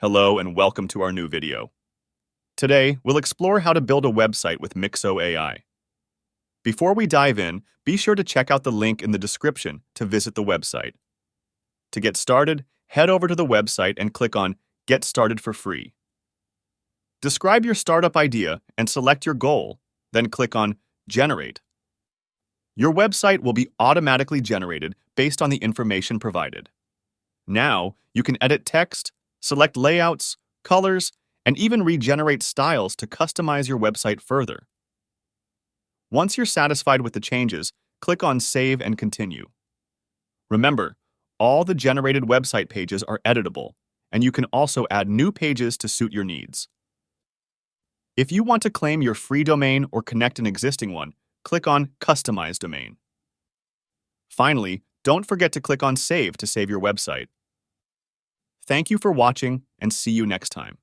Hello and welcome to our new video. Today, we'll explore how to build a website with Mixo AI. Before we dive in, be sure to check out the link in the description to visit the website. To get started, head over to the website and click on Get Started for Free. Describe your startup idea and select your goal, then click on Generate. Your website will be automatically generated based on the information provided. Now, you can edit text, select layouts, colors, and even regenerate styles to customize your website further. Once you're satisfied with the changes, click on Save and Continue. Remember, all the generated website pages are editable, and you can also add new pages to suit your needs. If you want to claim your free domain or connect an existing one, click on Customize Domain. Finally, don't forget to click on Save to save your website. Thank you for watching, and see you next time.